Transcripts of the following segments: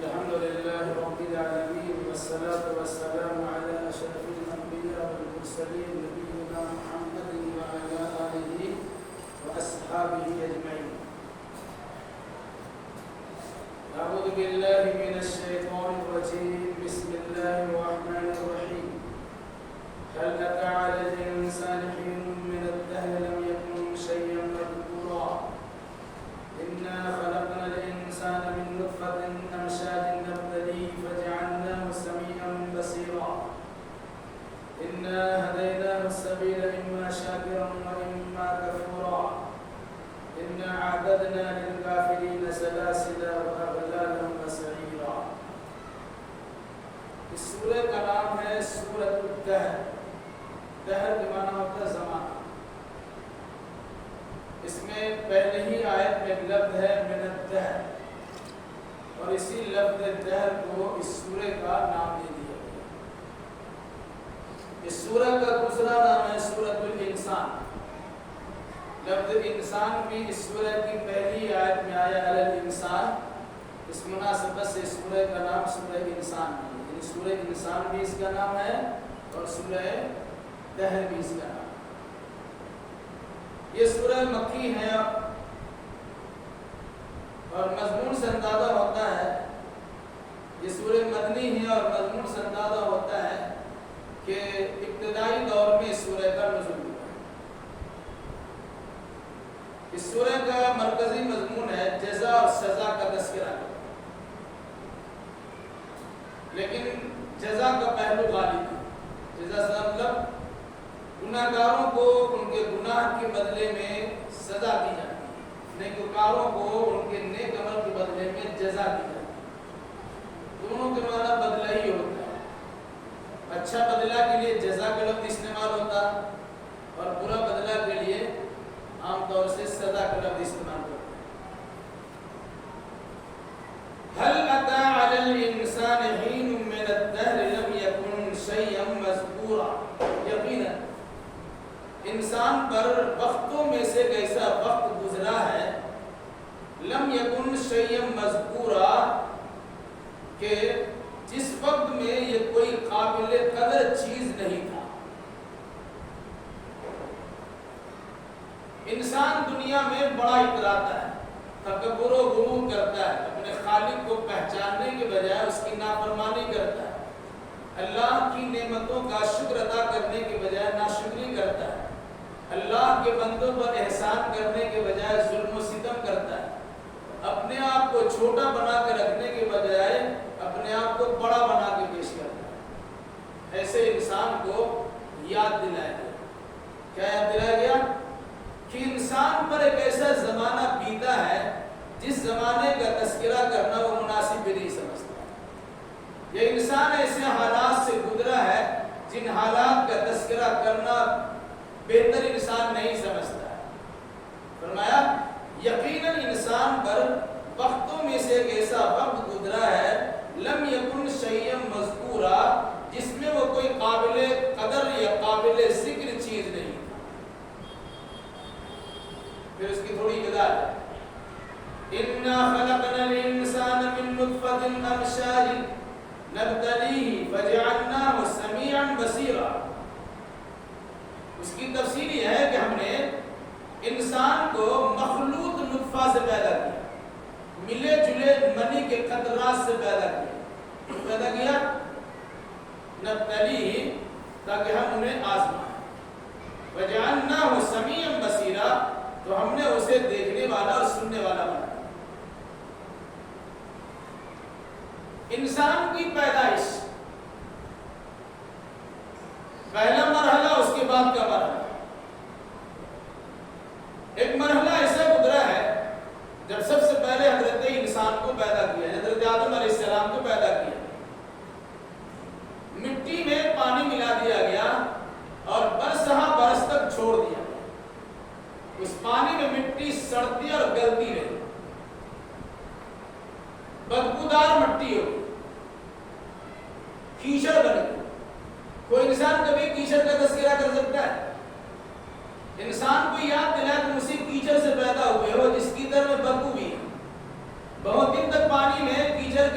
الحمد لله رب العالمين والصلاة والسلام على أشرف الأنبياء والمرسلين نبينا محمد وعلى آله وأصحابه أجمعين. أعوذ بالله من الشيطان الرجيم. بسم الله الرحمن الرحيم. هل أتى على الإنسان حين من الدهر لم يكن شيئا مذكورا إنا خلقنا الإنسان من نطفة أمشاج نبتليه فجعلناه سميعا بصيرا إنا هديناه السبيل إما شاكرا وإما كفورا إنا أعتدنا للكافرين سلاسل وأغلالا وسعيرا. اس سورہ کا نام ہے سورۃ الدہر. دہر کے معنی ہوتا ہے زمانہ. اس میں پہلے ہی آیت میں ایک لفظ ہے من الدہر اور اسی لفظ دہر کو اس سورہ کا نام دے دیا گیا. اس سورہ کا دوسرا نام ہے سورۃ الانسان. لفظ انسان بھی اس سورہ کی پہلی آیت میں آیا علی الانسان. اس مناسبت سے اس سورہ کا نام سورہ انسان ہے. یعنی سورہ انسان بھی اس کا نام ہے اور سورہ دہر بھی اس کا نام. یہ سورہ مکی ہے اور مضمون سے اندازہ ہوتا ہے. یہ سورہ مدنی ہے اور مضمون سے اندازہ ہوتا ہے کہ ابتدائی دور میں اس سورہ کا نزول ہوا. اس سورہ کا مرکزی مضمون ہے جزا اور سزا کا تذکرہ. لیکن جزا کا پہلو غالب ہے. جزا سے مطلب گناہگاروں کو ان کے گناہ کے بدلے میں سزا دی جاتی ہے. نیکوکاروں کو ان کے نیک عمل کے بدلے میں جزا دی جاتی ہے. دونوں کے معنی بدلہ ہی ہوتا ہے. اچھا بدلہ کے لیے جزا کا لفظ استعمال ہوتا اور برا بدلہ کے لیے عام طور سے سزا کا لفظ استعمال ہوتا ہے. هل أتى على الإنسان حين من الدهر لم يكن شيئا مذكورا. یقینا انسان پر وقتوں میں سے ایک ایسا وقت گزرا ہے لم یکن شیئا مذکورا کہ جس وقت میں یہ کوئی قابل قدر چیز نہیں تھا. انسان دنیا میں بڑا اتراتا ہے, تکبر و غرور کرتا ہے, اپنے خالق کو پہچاننے کے بجائے اس کی نافرمانی کرتا ہے, اللہ کی نعمتوں کا شکر ادا کرنے کے بجائے ناشکری کرتا ہے, اللہ کے بندوں پر احسان کرنے کے بجائے ظلم و ستم کرتا ہے, اپنے آپ کو چھوٹا بنا کر رکھنے کے بجائے اپنے آپ کو بڑا بنا کے پیش کرتا ہے. ایسے انسان کو یاد دلایا گیا. کیا یاد دلایا گیا؟ کہ انسان پر ایک ایسا زمانہ بیتا ہے جس زمانے کا تذکرہ کرنا وہ مناسب بھی نہیں سمجھتا. یہ انسان ایسے حالات سے گزرا ہے جن حالات کا تذکرہ کرنا بہتر انسان نہیں سمجھتا ہے. فرمایا یقیناً انسان پر وقتوں میں سے ایک ایسا وقت گزرا ہے لم یکن شیئا مذکورا جس میں وہ کوئی قابل قدر یا قابل ذکر چیز نہیں. پھر اس کی تھوڑی وضاحت ہے. انا خلقنا الانسان من نطفة امشاج نبتليه فجعلناه سميعا بصيرا. اس کی تفسیر یہ ہے کہ ہم نے انسان کو مخلوط نطفہ سے پیدا کیا, ملے جلے منی کے قطرات سے پیدا کیا نبتلیہ تاکہ ہم انہیں آزمائیں. وجعلناه سميعا بصيرا تو ہم نے اسے دیکھنے والا اور سننے والا بنایا. انسان کی پیدائش پہلا مرحلہ, اس کے بعد کا مرحلہ. ایک مرحلہ ایسا گزرا ہے جب سب سے پہلے حضرت انسان کو پیدا کیا, حضرت آدم علیہ السلام کو پیدا کیا. مٹی میں پانی ملا دیا گیا اور برسہ برس تک چھوڑ دیا. اس پانی میں مٹی سڑتی اور گلتی رہی, بدبودار مٹی ہو, کیچڑ بنی. کوئی انسان کبھی کیچڑ کا تذکرہ کر سکتا ہے؟ انسان کو یاد دلا کہ اسی کیچڑ سے پیدا ہوئے ہو جس کی در میں بدبو بھی ہے. بہت دن تک پانی میں کیچڑ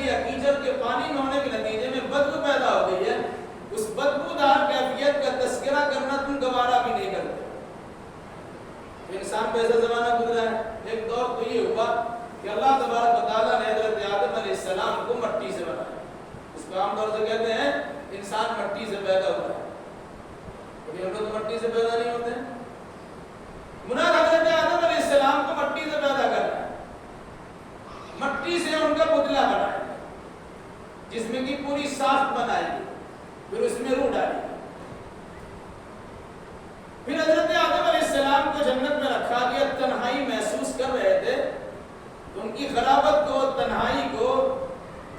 بنائیے، پھر اس میں روح ڈالیے۔ پھر حضرت آدم علیہ السلام کو جنت میں رکھا گیا، تنہائی محسوس کر رہے تھے، تو ان کی خرابت کو، تنہائی کو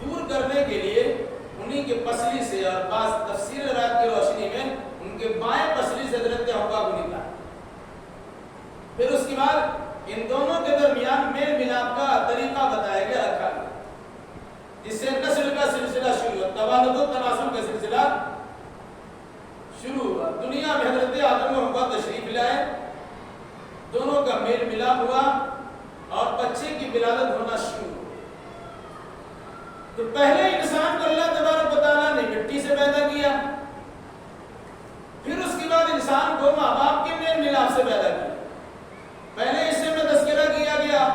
دور کرنے کے لیے انہی کے پسلی سے، اور بعض تفسیر رات کی روشنی میں ان کے بائیں پسلی سے حضرت حوا کو نکالا۔ پھر اس کے بعد ان دونوں کے درمیان میل ملاپ کا طریقہ بتایا گیا، رکھا گیا، جس سے نسل کا سلسلہ شروع ہوا، تبادل و تناسل کا سلسلہ شروع ہوا۔ دنیا میں حضرت آدم و حوا تشریف لائے، دونوں کا میل ملاپ ہوا اور بچے کی ولادت ہونا شروع ہوا۔ تو پہلے انسان کو اللہ تبارک و تعالیٰ نے مٹی سے پیدا کیا، پھر اس کے بعد انسان کو ماں باپ کے میل ملاپ سے پیدا کیا۔ پہلے اس سے میں تذکرہ کیا گیا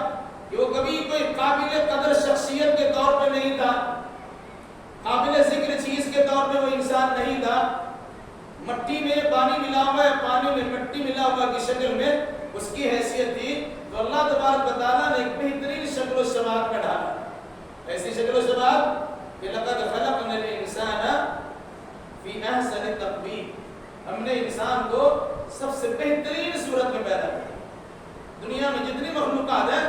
کہ وہ کبھی کوئی قابل قدر شخصیت کے طور پہ نہیں تھا، قابل ذکر چیز کے طور پہ وہ انسان نہیں تھا، مٹی میں پانی ملا ہوا ہے، پانی میں مٹی ملا ہوا کی شکل میں اس کی حیثیت تھی۔ تو اللہ تبارک و تعالیٰ نے ایک بہترین شکل و شباہت میں ڈالا، ایسی شکل و شباہت کہ لقد خلقنا الانسان فی احسن تقویم، ہم نے انسان کو سب سے بہترین صورت میں پیدا کیا۔ دنیا میں جتنی مخلوقات ہیں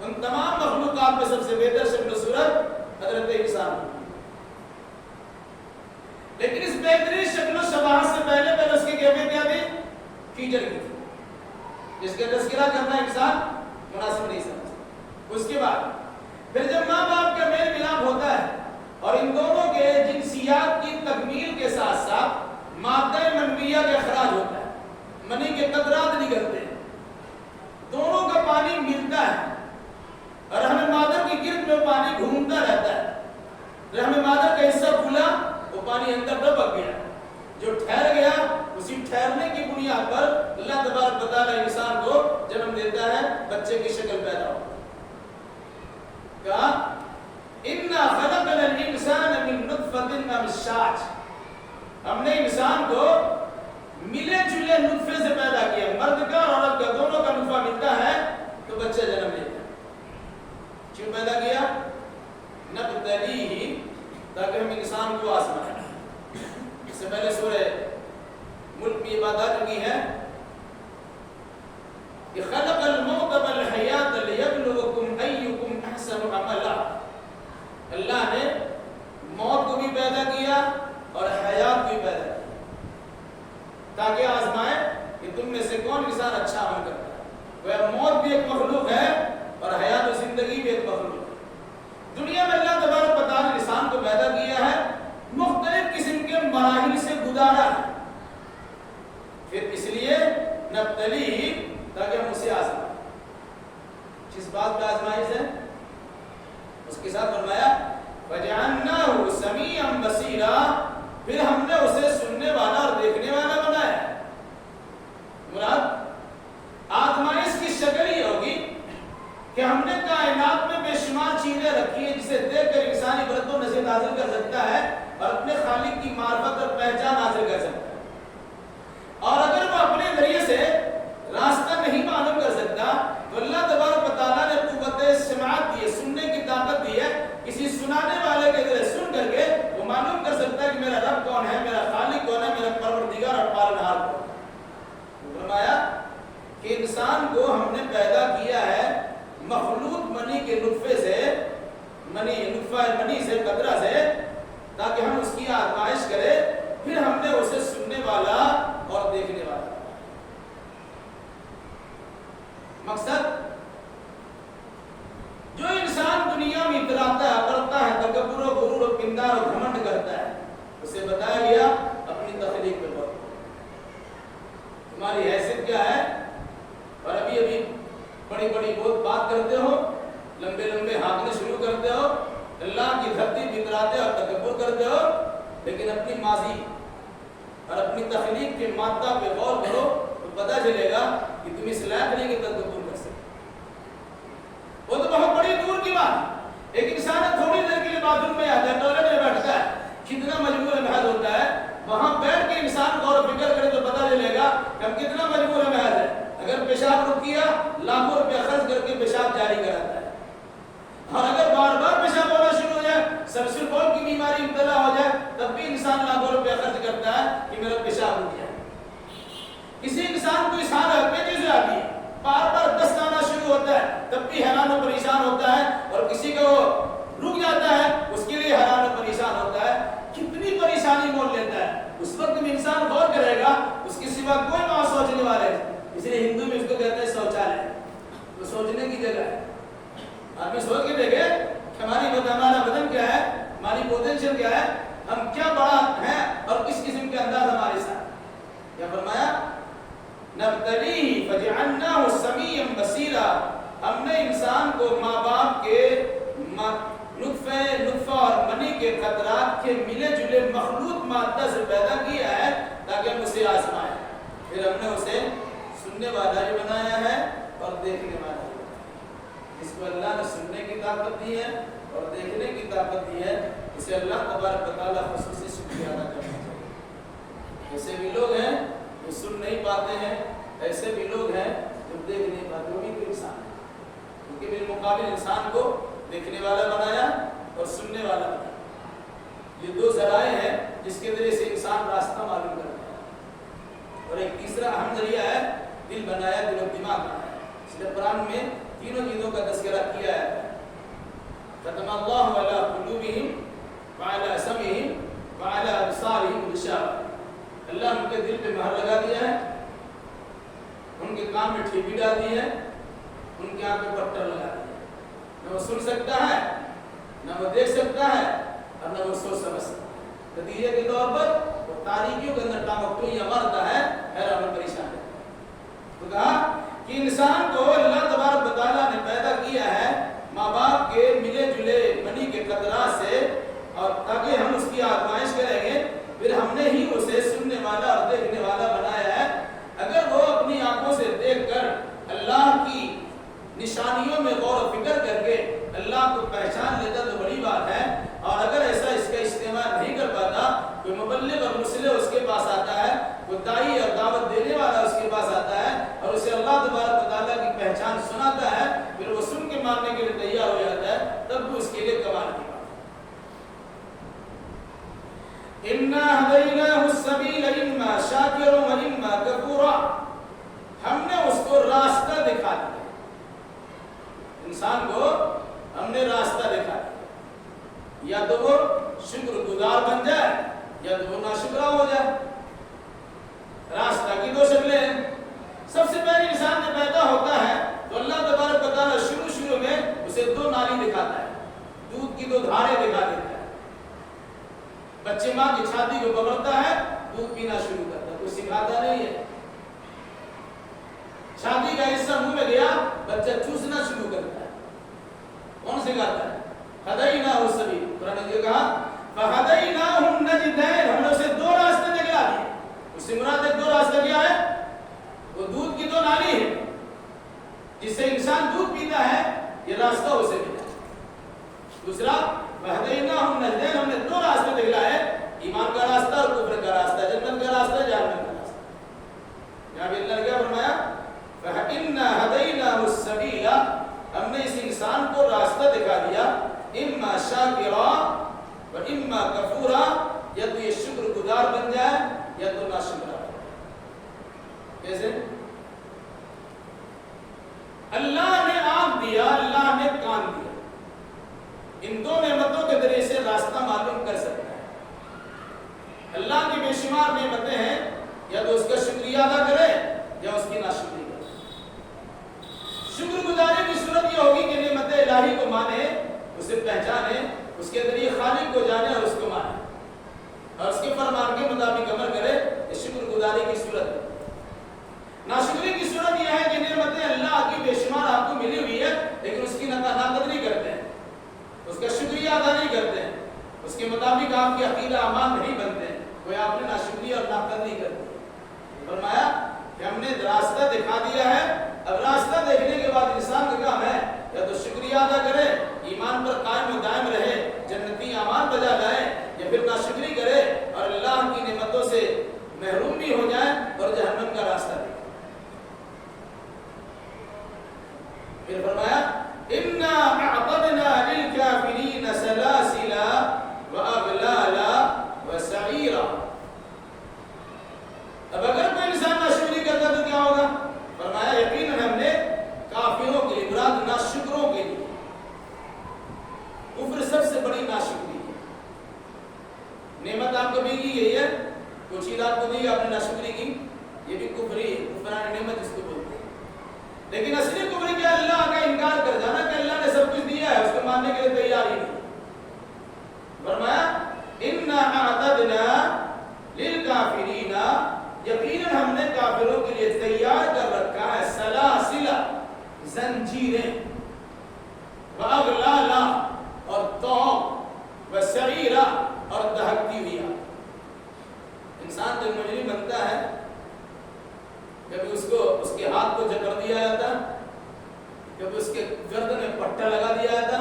ان تمام مخلوقات میں سب سے بہتر شکل و صورت حضرت انسان کی۔ لیکن اس بہترین شکل و شباہت سے پہلے اس کی کیفیت کیا تھی؟ کیچڑ کی تھی، جس کا تذکرہ کرنا انسان مناسب نہیں سمجھتا۔ اس کے بعد پھر جب ماں باپ کا میل ملاپ ہوتا ہے اور ان دونوں کے جنسیات کی تکمیل کے ساتھ ساتھ مادہ منویہ کا اخراج ہوتا ہے، منی کے قطرات نکلتے ہیں، دونوں کا پانی ملتا ہے، اور رحم مادر کی گرد میں پانی گھومتا رہتا ہے۔ رحم مادر کا حصہ کھلا، وہ پانی اندر دبک گیا، جو ٹھہر گیا اسی ٹھہرنے کی بنیاد پر اللہ تبارک و تعالیٰ انسان کو جنم دیتا ہے، بچے کی شکل پیدا ہوتی ہے۔ کہا اِنَّا خَلَقْنَا الْإِنسَانَ مِن نُطْفَةٍ أَمْشَاجٍ، ہم نے انسان کو ملے جلے نطفے سے پیدا کیا، مرد کا اور عورت کا دونوں کا نطفہ ملتا ہے تو بچہ جنم لیتا ہے۔ کیوں پیدا کیا؟ نبتلیہ، تاکہ ہم انسان کو آزمائیں۔ اس سے پہلے سورہ ملک میں یہ بات آ چکی ہے کہ خلق الموت والحیات لیبلوکم ایکم احسن عملا، اللہ نے موت کو بھی پیدا کیا اور حیات کو بھی پیدا کیا تاکہ آزمائے کہ تم میں سے کون انسان اچھا عمل کرتا ہے۔ وہ موت بھی ایک مخلوق ہے اور حیات و زندگی بھی ایک مخلوق ہے۔ دنیا میں اللہ تبارک و تعالیٰ نے انسان کو پیدا کیا ہے، مختلف قسم کے مراحل سے گزارا ہے، پھر اس لیے نبتلی، تاکہ ہم اسے آزمائیں۔ جس بات پہ آزمائش ہے اس کے ساتھ فرمایا فَجَعَلْنَاهُ سَمِيعًا بَصِيرًا، پھر ہم نے اسے سننے والا اور دیکھنے والا بنایا۔ مراد آزمائش کی شکل ہی ہوگی کہ ہم نے کائنات میں بے شمار چیزیں رکھی ہیں جسے دیکھ کر انسان عبرت و نصیحت حاصل کر سکتا ہے اور اپنے خالق کی معرفت اور پہچان حاصل کر سکتا ہے۔ اور اگر وہ اپنے ذریعے سے راستہ نہیں معلوم کر سکتا تو اللہ تبارک و تعالیٰ نے قوت سماعت دی ہے، سننے کی طاقت دی ہے، کسی سنانے والے کے ذریعے سن کر کے وہ معلوم کر سکتا ہے کہ میرا رب کون ہے، میرا خالق کون ہے، میرا پروردگار اور پالنہار کون ہے۔ فرمایا کہ انسان کو ہم نے پیدا کیا ہے مخلوط منی کے نطفے سے، نطفہ منی سے، قطرہ سے، تاکہ ہم اس کی آزمائش کرے، پھر ہم نے اسے سننے والا اور دیکھنے والا۔ مقصد جو انسان دنیا میں اتراتا ہے، کرتا ہے، تکبر و غرور و پندار و گھمنڈ کرتا ہے، اسے بتایا گیا اپنی تخلیق پہ غور کرو، تمہاری حیثیت کیا ہے، اور ابھی بڑی بڑی بہت بات کرتے ہو، لمبے لمبے ہانکنے شروع کرتے ہو، اللہ کی دھرتی بتراتے اور تکبر کرتے ہو، لیکن اپنی ماضی اور اپنی تخلیق کے مادہ پہ غور کرو تو پتہ چلے گا کہ تم اس لائق نہیں کہ تکبر کر سکتے۔ وہ تو بہت بڑی دور کی بات، ایک انسان تھوڑی دیر کے لیے باتھ روم میں آتا ہے، ٹوائلٹ میں بیٹھتا ہے، کتنا مجبور محض ہوتا ہے، وہاں بیٹھ کے انسان غور و فکر کرے تو پتہ چلے گا کہ ہم کتنا مجبور محض ہے۔ اگر پیشاب رک کیا لاکھوں روپیہ خرچ کر کے پیشاب جاری کراتا ہے، اور اگر بار بار پیشاب ہونا شروع ہو جائے، سلسل بول کی بیماری مبتلا ہو جائے، تب بھی انسان لاکھوں روپے خرچ کرتا ہے کہ میرا پیشاب رک گیا. کسی انسان کو اس حالت میں کیسے آتی ہے؟ بار بار دست آنا شروع ہوتا ہے تب بھی حیران و پریشان ہوتا ہے, اور کسی کا وہ رک جاتا ہے اس کے لیے حیران و پریشان ہوتا ہے. کتنی پریشانی مول لیتا ہے. اس وقت میں انسان غور کرے گا اس کے سوا کوئی وہاں سوچنے والے ہے. اس لیے ہندو میں اس کو کہتے ہیں شوچالیہ, تو سوچنے کی جگہ ہے. آدمی سوچ کے دیکھے ہمارا بدن کیا ہے, ہماری پوٹینشیل کیا ہے, ہم کیا بڑا ہیں اور کس قسم کے انداز ہمارے ساتھ. کیا فرمایا؟ نبتلیہ فجعلناہ سمیعا بصیرا. ہم نے انسان کو ماں باپ کے نطفہ اور منی کے قطرات کے ملے جلے مخلوط مادہ سے پیدا کیا ہے تاکہ ہم اسے آزمائیں. پھر ہم نے اسے سننے والا بھی بنایا ہے اور دیکھنے والا بھی. جس کو اللہ نے سننے کی طاقت دی ہے اور دیکھنے کی طاقت دی ہے, اسے اللہ تبارک و تعالیٰ خصوصی شکریہ ادا کرنا چاہیے. ایسے بھی لوگ ہیں جو سن نہیں پاتے ہیں, ایسے بھی لوگ ہیں جو دیکھ نہیں پاتے. وہ بھی کوئی انسان ہے, کیونکہ بالمقابل انسان کو دیکھنے والا بنایا اور سننے والا بنایا. یہ دو ذرائع ہیں جس کے ذریعے سے انسان راستہ معلوم کرتا ہے. اور ایک تیسرا اہم ذریعہ ہے دل بنایا, دل و دماغ بنایا. اس لیے قرآن میں تینوں چیزوں کا تذکرہ کیا ہے. ختم اللہ علی قلوبہم وعلی سمعہم وعلی ابصارہم غشاوہ. اللہ ان کے دل پہ مہر لگا دیا ہے, ان کے کان میں ٹھیپی ڈال دی ہے, ان کے آنکھ میں پٹر لگا دیا ہے. نہ وہ سن سکتا ہے, نہ وہ دیکھ سکتا ہے, اور نہ وہ سوچ سمجھ سکتا ہے. نتیجے کے طور پر وہ تاریکیوں کے اندر ٹامکٹوئیاں مارتا ہے, حیران و پریشان ہے. تو کہا کہ انسان کو اللہ تبارک و تعالیٰ نے پیدا کیا ہے ماں باپ کے ملے جلے منی کے قطرات سے, اور تاکہ ہم اس کی آزمائش کریں گے. پھر ہم نے ہی اسے سننے والا اور دیکھنے والا بنایا ہے. اگر وہ اپنی آنکھوں سے دیکھ کر اللہ کی نشانیوں میں غور و فکر کر کے اللہ کو پہچان لیتا تو بڑی بات ہے. اور اگر ایسا اس کا استعمال نہیں کر پاتا, کوئی مبلغ اور مسلح اس کے پاس آتا ہے, کوئی داعی اور دعوت دینے والا اس کے پاس آتا ہے اور اسے اللہ تبارک و تعالیٰ کی پہچان سناتا ہے, پھر وہ سن کے ماننے کے لیے تیار ہو جاتا ہے, تب بھی اس کے لیے کمال کی بات. اِنَّا هَدَيْنَاهُ السَّبِيلَ إِمَّا شَاكِرًا وَإِمَّا كَفُورًا. ہم نے اس کو راستہ دکھا دیا. انسان کو ہم نے راستہ دکھا دیا, یا تو وہ شکر گزار بن جائے یا تو وہ ناشکرا ہو جائے. راستہ کی دو شکلیں ہیں. سب سے پہلے انسان جب پیدا ہوتا ہے تو اللہ تبارک و تعالیٰ شروع میں اسے دو نالی دکھاتا ہے, دودھ کی دو دھاریں دکھا دیتا ہے. بچے ماں کی چھاتی کو پکڑتا ہے, دودھ پینا شروع کرتا ہے, کوئی سکھاتا نہیں ہے. چھاتی کا حصہ منہ میں گیا, بچہ چوسنا شروع کرتا ہے. کون سکھاتا ہے؟ ہدیناہ السبیل. قرآن نے کہا فہدیناہ النجدین, ہم نے اسے دو راستے دکھلا دیے. اس سے مراد دو راستہ کیا ہے؟ وہ دودھ کی دو نالی ہے جس سے انسان دودھ پیتا ہے, یہ راستہ اسے ملا. دوسرا وہدیناہ النجدین, ہم نے دو راستے دکھلائے, ایمان کا راستہ اور کفر کا راستہ, جنت کا راستہ, جہنم کا راستہ. یہاں بھی اللہ نے کیا فرمایا؟ فَإِنَّا هَدَيْنَاهُ السَّبِيلَ, ہم نے اس انسان کو راستہ دکھا دیا. اِمَّا شَاكِرًا وَإِمَّا كَفُورًا, یا تو یہ شکر گزار بن جائے یا تو ناشکرا بن جائے. کیسے؟ اللہ نے آنکھ دیا, اللہ نے کان دیا. ان دو نعمتوں کے ذریعے سے راستہ معلوم کر سکتا ہے. اللہ کی بے شمار نعمتیں ہیں, یا تو اس کا شکریہ ادا کرے یا اس کی ناشکری کرے. شکر گزاری کی صورت یہ ہوگی کہ نعمت الہی کو مانے, اسے پہچانے, اس کے ذریعے خالق کو جانے اور اس کو مانے, اور اس کے فرمان کے مطابق عمل کرے. یہ شکر گزاری کی صورت ہے. ناشکری کی صورت یہ ہے کہ نعمتیں اللہ کی بے شمار آپ کو ملی ہوئی ہے, لیکن اس کی ناقدری کرتے ہیں, اس کا شکریہ ادا نہیں کرتے ہیں, اس کے مطابق آپ کے عقیدہ اعمال نہیں بنتے ہیں, کوئی آپ نے ناشکری اور ناقدری کر دی. فرمایا کہ ہم نے راستہ دکھا دیا ہے. اب راستہ دیکھنے کے بعد انسان کا کام ہے یا تو شکریہ ادا کرے, ایمان پر قائم و دائم رہے, جنتی اعمال بجا لائے, یا پھر ناشکری کرے اور اللہ کی نعمتوں سے محروم بھی ہو جائے اور جہنم کا راستہ دے. پھر فرمایا اِنَّا أَعْتَدْنَا لِلْكَافِرِينَ سَلَاسِلَ وَأَغْلَالًا وَسَعِيرًا زنجیریں، وَأَغْلَالًا اور توق، وَسَعِيرًا اور دہکتی ہوئی آگ۔ انسان جب مجرم بنتا ہے کبھی اس کے ہاتھ کو جکڑ دیا جاتا، کبھی اس کے گردن میں پٹا لگا دیا جاتا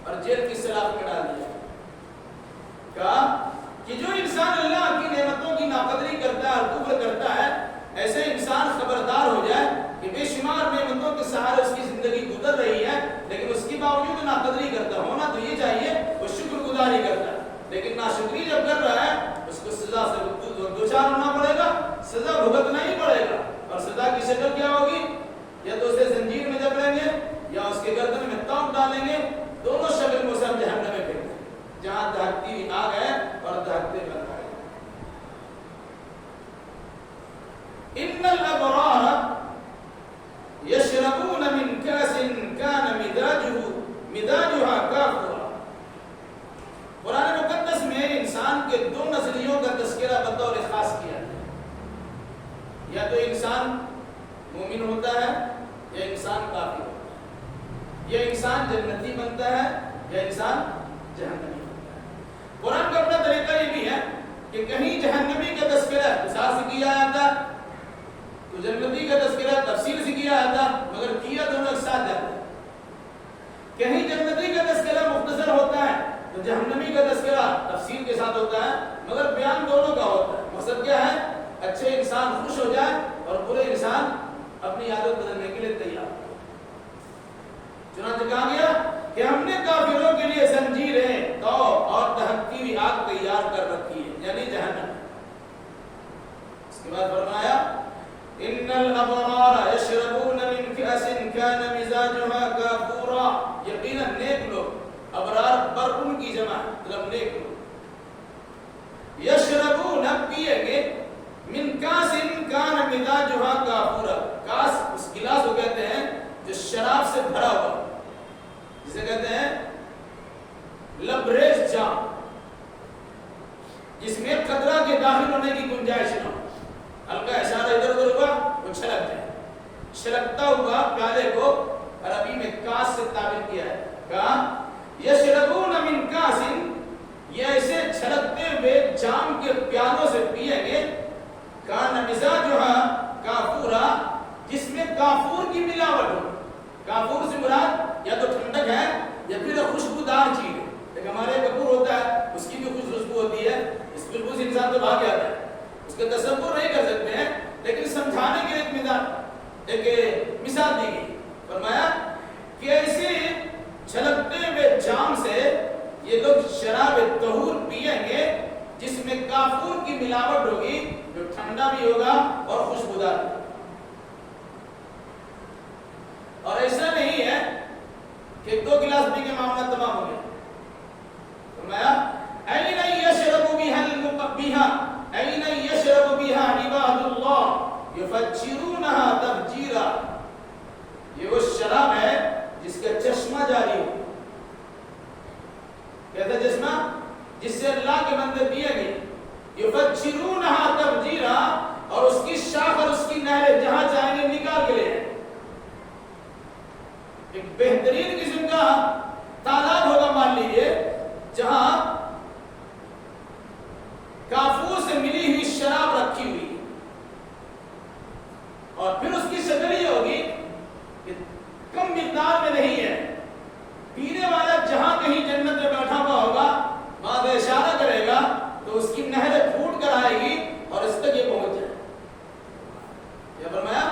اور جیل کی سلاخ میں ڈال دیا۔ کہا کہ جو انسان اللہ کی نعمتوں کی ناقدری کرتا ہے اور کفر کرتا ہے، ایسے انسان خبردار ہو جائے کہ بے شمار نعمتوں کے سہارے اس کی زندگی گزر رہی ہے، لیکن اس کے باوجود ناقدری کرتا۔ ہونا تو یہ چاہیے وہ شکر گزاری کرتا ہے، لیکن ناشکری جب کر رہا ہے اس کو سزا سے دوچار ہونا پڑے گا، سزا بھگتنا ہی پڑے گا۔ اور سزا کی شکل کیا ہوگی؟ یا تو اسے زنجیر میں جکڑیں گے یا اس کے گردن میں توق ڈالیں گے، دونوں شکل میں اسے جہنم میں پھینکیں گے، جہاں دہکتی ہوئی آگ ہے اور دہکتے بن رہے ہیں۔ ان الابرار یشربون من کاس کان مزاجها کافورا۔ قرآن مقدس میں انسان کے دو نظریوں کا تذکرہ بطور خاص کیا ہے، یا تو انسان مومن ہوتا ہے یا انسان کافر ہوتا ہے، یا انسان جنتی بنتا ہے یا انسان جہنمی بنتا ہے۔ قرآن کا اپنا طریقہ یہ بھی ہے کہ کہیں جہنمی کا تذکرہ اختصار سے کیا جاتا ہے تو جنتی کا تذکرہ تفصیل سے کیا جاتا، مگر کیا دونوں ایک ساتھ جاتا ہے۔ کہیں جنتی کا تذکرہ مختصر ہوتا ہے تو جہنمی کا تذکرہ تفصیل کے ساتھ ہوتا ہے، مگر بیان دونوں کا ہوتا ہے۔ مقصد کیا ہے؟ اچھے انسان خوش ہو جائے اور برے انسان اپنی عادت بدلنے کے لیے تیار ہو۔ چنانچہ کہا گیا کہ ہم نے کافروں کے لیے زنجیریں، توق اور دہکتی ہوئی آگ تیار کر رکھی ہے، یعنی جہنم۔ اس کے بعد فرمایا ان الابرار یشربون من کأس کان مزاجها کافورا۔ یقیناً نیک لوگ، ابرار بر ان کی جمع مطلب نیک لوگ، یشربون پیئیں گے، من کاس کان مزاجها کافورا۔ کاس اس گلاس کو کہتے ہیں جو شراب سے بھرا ہوا، جسے کہتے ہیں لبریز جام، جس میں قطرہ کے داخل ہونے کی گنجائش نہ ہو۔ ہلکا اشارہ ادھر ادھر ہوا وہ چھلک جائے۔ چھلکتا ہوا پیالے کو عربی میں کاس سے تعبیر کیا ہے، کہا یشربون من کاس، یہ ایسے چھلکتے ہوئے جام کے پیالوں سے پیئیں گے، کان مزاجھا کافورا، جس میں کافور کی ملاوٹ ہو۔ کافور سے مراد یا تو ٹھنڈک ہے یا پھر خوشبودار چیز ہے۔ ایک ہمارے کپور ہوتا ہے، اس کی بھی کچھ خوشبو ہوتی ہے، اس خوشبو سے انسان تو بھاگ جاتا ہے، اس کا تصور نہیں کر سکتے ہیں، لیکن سمجھانے کے ایک مثال دی گئی۔ فرمایا کہ ایسے چھلکتے ہوئے جام سے یہ لوگ شراب طہور پیئیں گے جس میں کافور کی ملاوٹ ہوگی، جو ٹھنڈا بھی ہوگا اور خوشبودار بھی۔ اور ایسا نہیں ہے کہ دو گلاس پی کے معاملہ تمام ہو گیا۔ فرمایا این یشرب بها این یشرب بها عباد اللہ یفجرونها تفجیرا۔ یہ وہ شراب ہے جس کا چشمہ جاری ہو۔ کہتا چشمہ جس سے اللہ کے بندے پیے گے، یفجرونها تفجیرا، اور اس کی شاخ اور اس کی نہریں جہاں چاہیں گے نکال کے لے۔ ایک بہترین قسم کا تالاب ہوگا مان لیجیے، جہاں کافور سے ملی ہوئی شراب رکھی ہوئی، اور پھر اس کی شکل یہ ہوگی کہ کم مقدار میں نہیں ہے، پینے والا جہاں کہیں جنت میں بیٹھا ہوا ہوگا وہاں سے اشارہ کرے گا تو اس کی نہریں پھوٹ کر آئے گی اور اس تک یہ پہنچ جائے۔ یہ فرمایا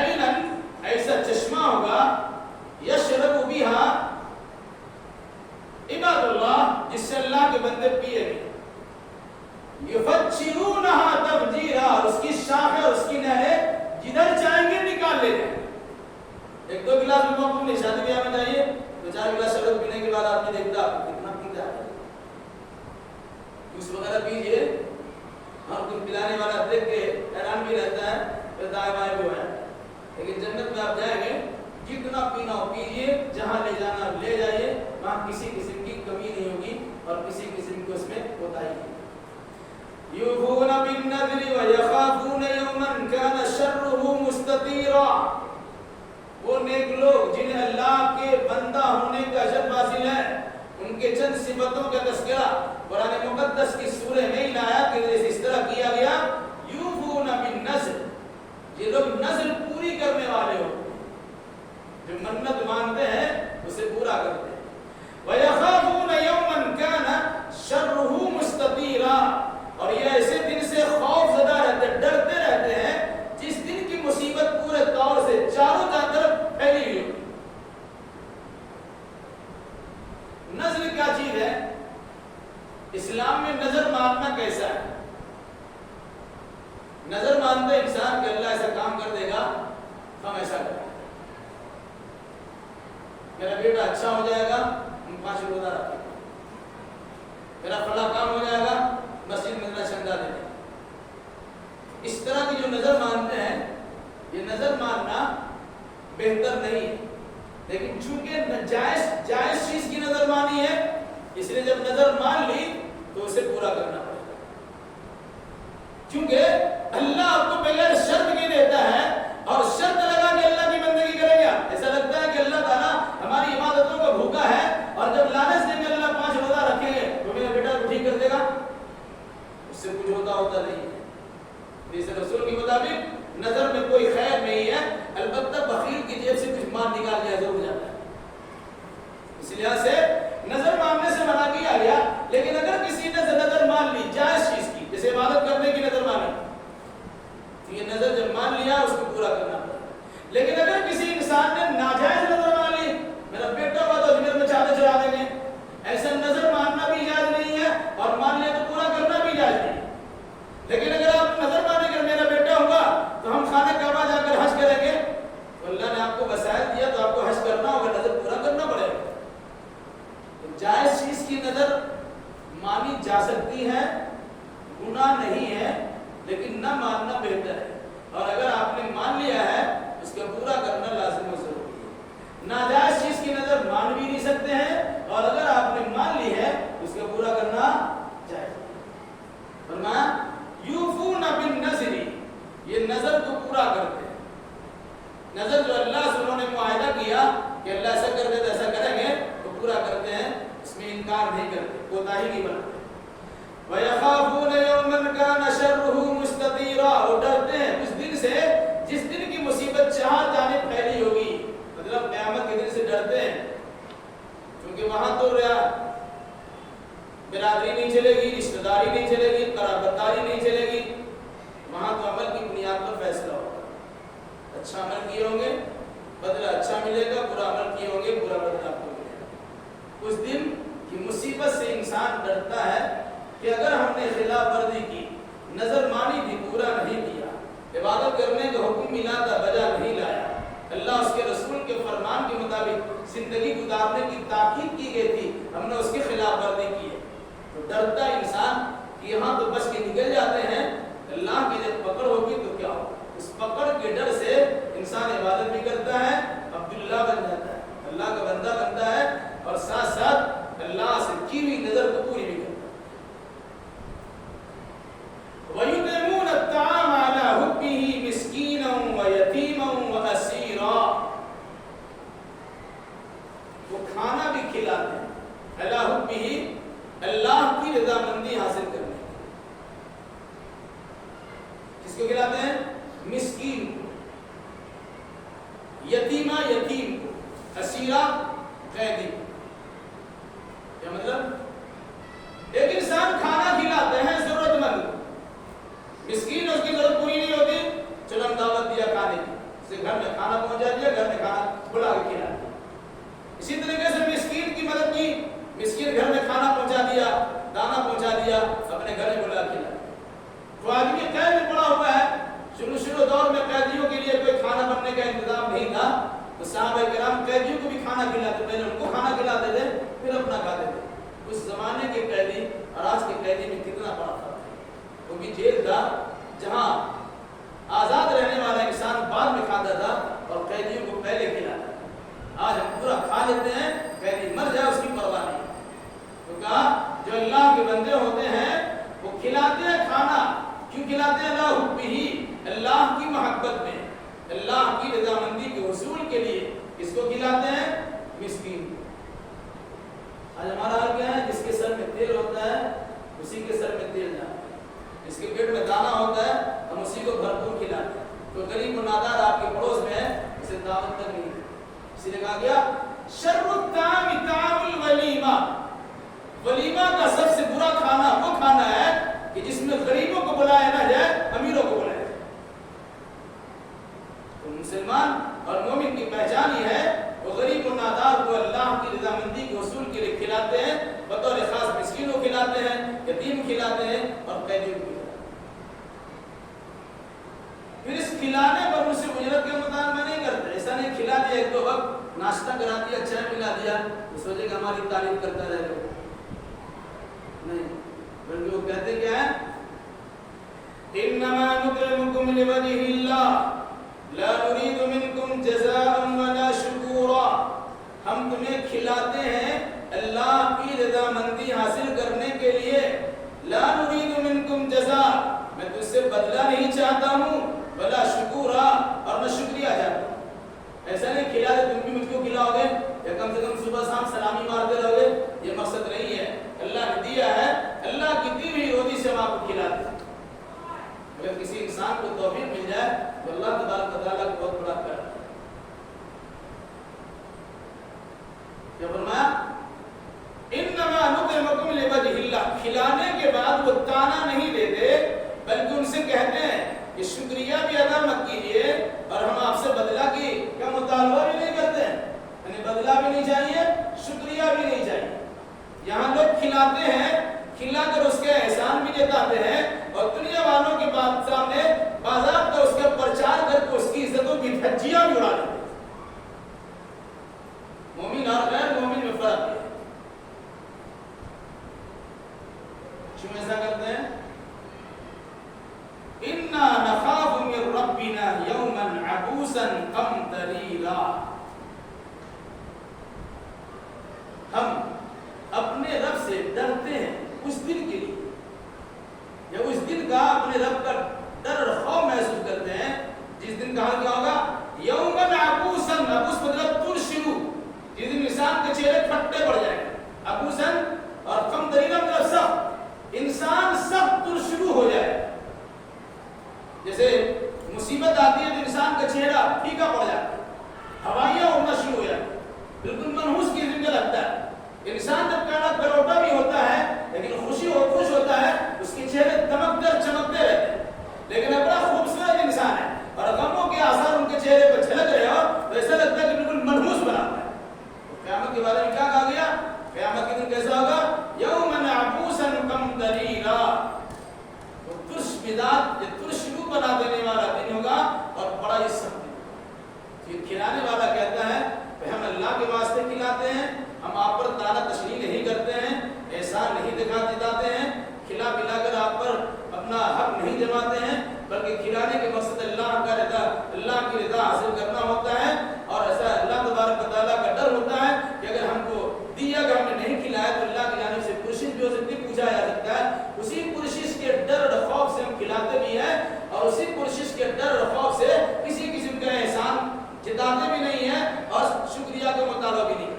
اینن ایسا چشمہ ہوگا، یشرب بہا عباد اللہ، جس سے اللہ کے بندے پیے گے، یفجرونها تفجیرا، اور اس کی شاخیں اور اس کی نہریں جدھر چاہیں گے نکال لے جائیں۔ ایک دو گلاس میں موقع نہیں، شادی بیاہ میں جائیے دو چار گلاس شربت پینے کے بعد آپ نے دیکھتا کتنا پیتا ہے، جوس وغیرہ پیجیے، اور کوئی پلانے والا دیکھ کے حیران بھی رہتا ہے، پھر دائیں بائیں بھی ہے۔ لیکن جنت میں آپ جائیں گے جتنا پینا ہو پیجیے، جہاں لے جانا لے جائیے، وہاں کسی قسم کی کمی نہیں ہوگی اور کسی قسم کی اس میں کوتاہی نہیں۔ یوفون بالنذر ویخافون یوما کان شرہ مستطیرا۔ ان کے چند صفتوں کا تذکرہ قرآن مقدس کی سورہ میں ہی لایا کہ اس طرح کیا گیا یوفون بالنذر، یہ لوگ نذر پوری کرنے والے ہوتے ہیں، جو منت مانتے ہیں اسے پورا کرتے ہیں۔ وَيَخَافُونَ يَوْمًا كَانَ شَرُّهُ مُسْتَطِيرًا، اور یہ ایسے دن سے خوف زدہ رہتے ہیں، ڈرتے رہتے ہیں جس دن کی مصیبت پورے طور سے چاروں طرف پھیلی ہوئی ہوگی۔ نذر کیا چیز ہے؟ اسلام میں نذر ماننا کیسا ہے؟ نظر مانتا ہے انسان کہ اللہ ایسا کام کر دے گا ہم ایسا کریں گے، میرا بیٹا اچھا ہو جائے گا ہم 5 روزہ رکھیں گے، میرا فلاں کام ہو جائے گا مسجد میں چندہ دے دیں گے۔ اس طرح کی جو نظر مانتے ہیں یہ نظر ماننا بہتر نہیں ہے، لیکن چونکہ جائز چیز کی نظر مانی ہے اس لیے جب نظر مان لی تو اسے پورا کرنا پڑے گا، کیونکہ اللہ آپ کو بغیر شرط کی دیتا ہے اور شرط لگا کہ اللہ کی بندگی کرے گا۔ ایسا لگتا ہے کہ اللہ تعالیٰ ہماری عبادتوں کو بھوکا ہے اور جب لالچ دیں گے اللہ 5 روزہ رکھیں گے تو میرا بیٹا کو ٹھیک کر دے گا، اس سے کچھ ہوتا نہیں ہے۔ اس رسول کے مطابق نظر میں کوئی خیر نہیں ہے، البتہ بخیل کی جیب سے کچھ مال نکال لیا ضرور جاتا ہے، اس لحاظ سے نظر ماننے سے منع کیا گیا۔ لیکن اگر کسی نے نظر مان لی جائز چیز کی، جیسے عبادت کرنے کی نظر مانی تو یہ نظر جب مان لیا اس کو پورا کرنا پڑتا ہے۔ لیکن اگر کسی انسان نے ناجائز نظر مان لی، میرا بیٹا ہوا تو اجمیر میں چادر چڑھا دیں گے، ایسا نظر ماننا بھی جائز نہیں ہے اور مان لیا تو پورا کرنا بھی جائز نہیں ہے۔ لیکن اگر آپ نظر مانے کر میرا بیٹا ہوگا تو ہم خانہ کعبہ جا کر حج کریں گے، تو اللہ نے آپ کو وسائل دیا تو آپ کو حج کرنا ہوگا، نظر پورا کرنا پڑے گا۔ تو جائز چیز کی نظر مانی جا سکتی ہے، گناہ نہیں ہے، لیکن نہ ماننا بہتر ہے، اور اگر آپ نے مان لیا ہے اس کا پورا کرنا لازم و ضروری ہے۔ ناجائز چیز کی نظر مان بھی نہیں سکتے ہیں اور اگر آپ نے مان لی ہے اس کا پورا کرنا جائز ہے۔ فرمایا یوفون بالنذر، یہ نظر کو پورا کرتے ہیں۔ نظر جو اللہ سے انہوں نے معاہدہ کیا کہ اللہ ایسا کر دے تو ایسا کریں گے تو پورا کرتے ہیں، اس میں انکار نہیں کرتے، کوتاہی نہیں بناتے۔ وَيَخَافُونَ يَوْمًا كَانَ شَرُّهُ مُسْتَطِيرًا، وہ ڈرتے ہیں اس دن سے جس دن کی مصیبت 4 جانب پھیلی ہوگی، مطلب قیامت کے دن سے ڈرتے ہیں، کیونکہ وہاں تو برادری نہیں چلے گی، رشتہ داری نہیں چلے گی، قرابت داری نہیں چلے گی، وہاں تو عمل کی بنیاد پر فیصلہ ہوگا۔ اچھا عمل کیے ہوں گے بدلہ اچھا ملے گا، برا عمل کیے ہوں گے برا بدلہ آپ کو ملے گا۔ اس دن کی مصیبت سے انسان ڈرتا ہے کہ اگر ہم نے خلاف ورزی کی، نظر مانی تھی پورا نہیں کیا، عبادت کرنے کا حکم ملا تھا بجا نہیں لایا، اللہ اس کے رسول کے فرمان کے مطابق زندگی گزارنے کی تاکید کی گئی تھی، ہم نے اس کی خلاف ورزی کی ہے، تو ڈرتا انسان کہ یہاں تو بچ کے نکل جاتے ہیں، اللہ کی جب پکڑ ہوگی تو کیا ہوگا۔ اس پکڑ کے ڈر سے انسان عبادت بھی کرتا ہے، عبداللہ بن جاتا ہے، اللہ کا بندہ بنتا ہے، اور ساتھ ساتھ اللہ سے کی ہوئی نظر کو پوری بھی کرتا ہے۔ وَيُطْعِمُونَ الطَّعَامَ عَلَى حُبِّهِ مِسْكِينًا وَيَتِيمًا وَأَسِيرًا، وہ کھانا بھی کھلاتے ہیں عَلَى حُبِّهِ، اللہ کی رضامندی حاصل کرنے کے لیے۔ کس کو کھلاتے ہیں؟ مسکین کو، یتیمہ یتیم کو، اسیرہ قیدی کو۔ کیا مطلب؟ ایک انسان کھانا کھلاتے ہیں ضرورت مند، مسکین اس کی ضرورت پوری نہیں ہوتی، چلو ہم دعوت دیا کھانے کی، اسے گھر میں کھانا پہنچا دیا، گھر میں کھانا بلا کے کھلا دیا۔ اسی طریقے سے مسکین کی مدد کی، مسکین گھر میں کھانا پہنچا دیا، دانا پہنچا دیا، اپنے گھر میں بلا کے کھلا دیا۔ تو آدمی قید میں پڑا ہوا ہے، شروع دور میں قیدیوں کے لیے کوئی کھانا بننے کا انتظام نہیں تھا، تو صحابہ کرام قیدیوں کو بھی کھانا کھلاتے، پہلے ان کو کھانا کھلاتے تھے پھر اپنا کھاتے تھے۔ اس زمانے کے قیدی اور آج کے قیدی میں کتنا بڑا فرق ہے۔ وہ بھی جیل تھا جہاں آزاد رہنے والا انسان بعد میں کھاتا تھا اور قیدیوں کو پہلے کھلاتا تھا۔ آج ہم پورا کھا لیتے ہیں، قیدی مر جائے اس کی پرواہ نہیں۔ تو کہا جو اللہ کے بندے ہوتے ہیں وہ کھلاتے ہیں کھانا، کیوں کھلاتے ہیں؟ اللہ حبہ، اللہ کی محبت میں، اللہ کی رضامندی کے حصول کے لیے۔ کس کو کھلاتے ہیں؟ مسکین کو۔ آج ہمارا حال اسی لیے کہا گیا شر الطعام طعام الولیمہ، ولیمہ کا سب سے برا کھانا وہ کھانا ہے کہ جس میں غریبوں کو بلایا نہ جائے، امیروں کو بلایا جائے۔ تو مسلمان اور مومن کی پہچان یہ ہے وہ غریب و نادار کو اللہ کی رضامندی کے حصول کے لیے کھلاتے ہیں، بطور خاص مسکینوں کو کھلاتے ہیں، یتیم کھلاتے ہیں اور قیدیوں کو کھلاتے ہیں۔ پھر اس کھلانے پر ان سے اجرت کے مطالبہ نہیں کرتے، ایسا نہیں کھلا دیا ایک دو وقت ناشتہ کرا دیا، چائے پلا دیا تو سوچے کہ ہماری تعریف کرتا رہے گا، نہیں، بلکہ وہ کہتے کیا ہے انما نطعمکم لوجہ اللہ لا نريد منکم جزاء ولا شکورا، ہم تمہیں کھلاتے ہیں اللہ کی رضامندی حاصل کرنے کے لیے، لا نريد منکم جزاء، میں تجھ سے بدلہ نہیں چاہتا ہوں، ولا شکورا، اور میں شکریہ چاہتا ہوں۔ ایسا نہیں کھلا دے تم بھی مجھ کو کھلاؤ گے یا کم سے کم صبح شام سلامی مارتے رہو گے، یہ مقصد نہیں ہے۔ اللہ نے دیا ہے، اللہ کی دی ہوئی روزی سے ہم آپ کو کھلاتے ہیں۔ اگر کسی انسان کو توفیق مل جائے تو اللہ تبارک و تعالیٰ کو بہت بڑا کرم ہے۔ کیا فرمایا؟ انما نطعمکم لوجہ اللہ، کھلانے کے بعد وہ تانا نہیں دیتے بلکہ ان سے کہتے ہیں کہ شکریہ بھی ادا مت کیجیے اور ہم آپ سے بدلہ کی کا مطالبہ بھی نہیں کرتے ہیں، یعنی بدلہ بھی نہیں چاہیے، شکریہ بھی نہیں چاہیے۔ یہاں لوگ کھلاتے ہیں، کھلا کر اس کے احسان بھی جتاتے ہیں اور دنیا والوں کے بعد سامنے بازار کا اس کا پرچار کر کے اس کی عزتوں کی دھجیاں بھی اڑا دیتے ہیں۔ مومن اور غیر مومن میں فرق ہے۔ کیوں ایسا کرتے ہیں؟ اِنَّا نَخَافُ مِن رَبِّنَا يَوْمًا عَبُوسًا قَمْطَرِيرًا، ہم اپنے رب سے ڈرتے ہیں اس دن کے لیے، یا اس دن کا اپنے رب کا ڈر اور خوف محسوس کرتے ہیں جس دن کہا کیا ہوگا یومن عبوسن، عبوس مطلب ترشرو، جس دن انسان کے چہرے پھٹے پڑ جائیں گے، عبوسن، اور قمطرین مطلب سخت، انسان سخت ترشرو ہو جائے، جیسے مصیبت آتی ہے تو انسان کا چہرہ پھیکا پڑ جاتا ہے، ہوائیاں اڑنا شروع ہو جاتی ہے، بالکل منحوس کی زندہ لگتا ہے۔ انسان جب کانا کروٹا بھی ہوتا ہے لیکن خوش ہوتا ہے، اس کے چہرے دمکدار چمکتے رہتے ہیں، لیکن اپنا خوبصورت انسان ہے اور غموں کے آثار ان کے چہرے پر جھلک رہے ہو تو ایسا لگتا ہے کہ بالکل منحوس بنا ہوا ہے۔ قیامت کے بارے میں کیا کہا گیا؟ قیامت کے دن کیسا ہوگا؟ یومن عبوسا قمطریرا، وہ ترش مزاج، یہ ترش روح بنا دینے والا دن ہوگا اور بڑا ہی سخت دن۔ یہ کھلانے والا کہتا ہے کہ ہم اللہ کے واسطے کھلاتے ہیں، ہم آپ پر تانا تشریح نہیں کرتے ہیں، احسان نہیں دکھاتے ہیں، کھلا پلا کر آپ پر اپنا حق نہیں جماتے ہیں، بلکہ کھلانے کے مقصد اللہ کا رضا، اللہ کی رضا حاصل کرنا ہوتا ہے، اور ایسا اللہ تبارک و تعالیٰ کا ڈر ہوتا ہے کہ اگر ہم کو دیا کہ ہم نے نہیں کھلایا تو اللہ کی جانب سے پرشش بھی ہو سکتی، پوچھا جا سکتا ہے۔ اسی پرشش کے ڈر اور خوف سے ہم کھلاتے بھی ہیں اور اسی پرشش کے ڈر اور خوف سے کسی قسم کا احسان جتاتے بھی نہیں ہیں اور شکریہ کا مطالبہ بھی نہیں کرتے۔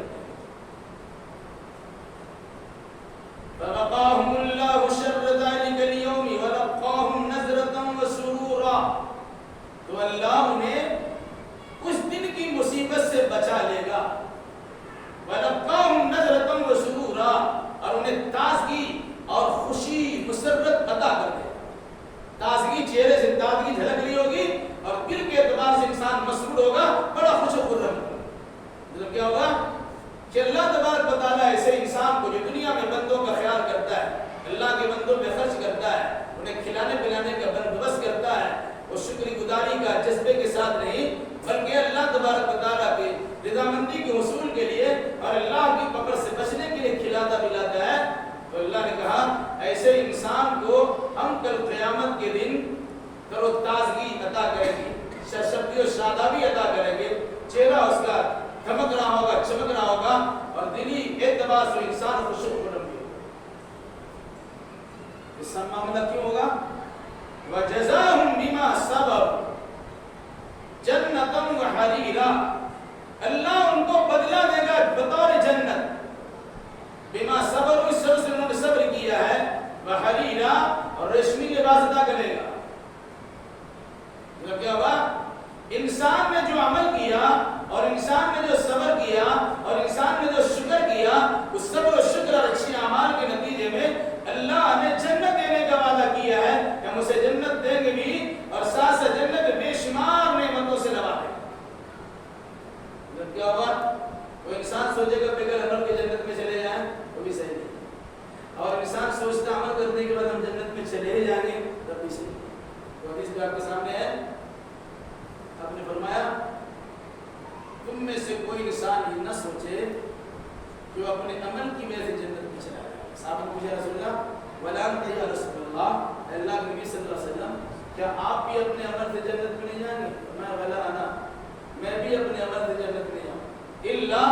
فَوَقَاهُمُ اللَّهُ شَرَّ ذَلِكَ الْيَوْمِ وَلَقَّاهُمْ نَضْرَةً وَسُرُورًا، تو اللہ انہیں اس دن کی مصیبت سے بچا لے گا، وَلَقَّاهُمْ نَضْرَةً وَسُرُورًا، اور انہیں تازگی اور خوشی مسرت عطا کر دے گا۔ تازگی، چہرے سے تازگی جھلک رہی ہوگی اور دل کے اعتبار سے انسان مسرور ہوگا، بڑا خوش و خرم ہوگا۔ مطلب کیا ہوگا کہ اللہ تبارک و تعالیٰ ایسے انسان کو جو دنیا میں بندوں کا خیال کرتا ہے، اللہ کے بندوں پہ خرچ کرتا ہے، انہیں کھلانے پلانے کا بندوبست کرتا ہے، وہ شکر گزاری کا جذبے کے ساتھ نہیں بلکہ اللہ تبارک و تعالیٰ کی رضامندی کے حصول کے لیے اور اللہ کی پکڑ سے بچنے کے لیے کھلاتا پلاتا ہے، تو اللہ نے کہا ایسے انسان کو ہم کل قیامت کے دن تر و تازگی عطا کریں گے، سرسبزی و شادابی عطا کریں گے، چہرہ اس کا دھمک رہا ہوگا، چمک رہا ہوگا اور دلی اعتبار سے انسان خوش و خرم بھی ہوگا۔ اس کا معاملہ کیوں ہوگا؟ وَجَزَاهُمْ بِمَا صَبَرُوا جَنَّةً وَحَرِيرًا، اللہ ان کو بدلہ دے گا بطور جنت، بِمَا صَبَرُوا، اس سب سے انہوں نے صبر کیا ہے، وَحَرِيرًا، اور ریشمی لباس عطا کرے گا۔ مطلب کیا ہوگا؟ انسان نے جو عمل کیا اور انسان نے جو صبر کیا ہوا؟ وہ انسان سوچے گا بغیر عمل کے جنت میں چلے جائیں وہ بھی صحیح نہیں، اور انسان سوچتا عمل کرنے کے بعد ہم جنت میں چلے ہی جائیں گے تب بھی صحیح نہیں۔ تو حدیث بھی آپ کے سامنے ہے، آپ نے فرمایا تم میں سے کوئی انسان یہ نہ سوچے کہ وہ اپنے عمل کی وجہ سے جنت میں چلا جائے۔ صحابہ پوچھا رسول اللہ ولا انت یا رسول اللہ، اللہ کے نبی صلی اللہ علیہ وسلم کیا آپ بھی اپنے عمل سے جنت میں نہیں جائیں گے؟ میں ولا انا، میں بھی اپنے عمل سے جنت میں جاؤں الا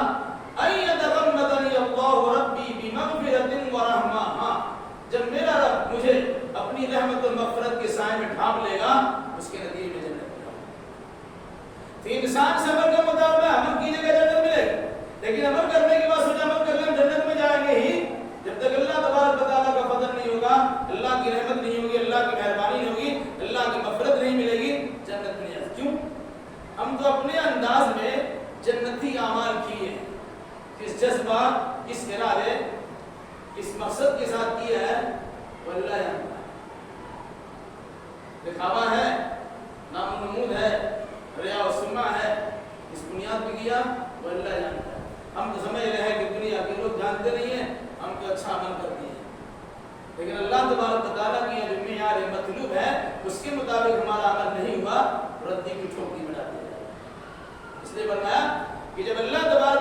ان يتغمدني الله ربي بمغفرة ورحمة، ہاں جب میرا رب مجھے اپنی رحمت و مغفرت کے سائے میں ڈھانپ لے گا اس کے نتیجے میں جنت میں جاؤں۔ تو انسان سے عمل کا مطالبہ عمل کیجیے گا جنت ملے گا، لیکن عمل کرنے کے بعد سوچا عمل کر لیں جنت میں جائیں گے ہی، جب تک اللہ تبارک و تعالیٰ کا فضل نہیں ہوگا، اللہ کی رحمت نہیں ہوگی، اللہ کی مہربانی نہیں ہوگی، اللہ کی مغفرت نہیں ملے گی، جنت میں نہیں۔ کیوں؟ ہم تو اپنے انداز میں جنتی اعمال کیے ہیں، کس جذبہ، کس ارادے، کس مقصد کے ساتھ کیا ہے وہ اللہ جانتا ہے۔ دکھاوا ہے، نام و نمود ہے، ریا و سمعہ ہے، اس بنیاد پہ کیا وہ اللہ جانتا ہے۔ ہم تو سمجھ رہے ہیں کہ دنیا کے لوگ جانتے نہیں ہیں، ہم تو اچھا عمل کرتے ہیں، لیکن اللہ تبارک و تعالیٰ کی جو معیار مطلوب ہے اس کے مطابق ہمارا عمل نہیں ہوا، ردی کی ٹھوکری بناتے ہیں۔ اس لیے فرمایا کہ جب اللہ تبارک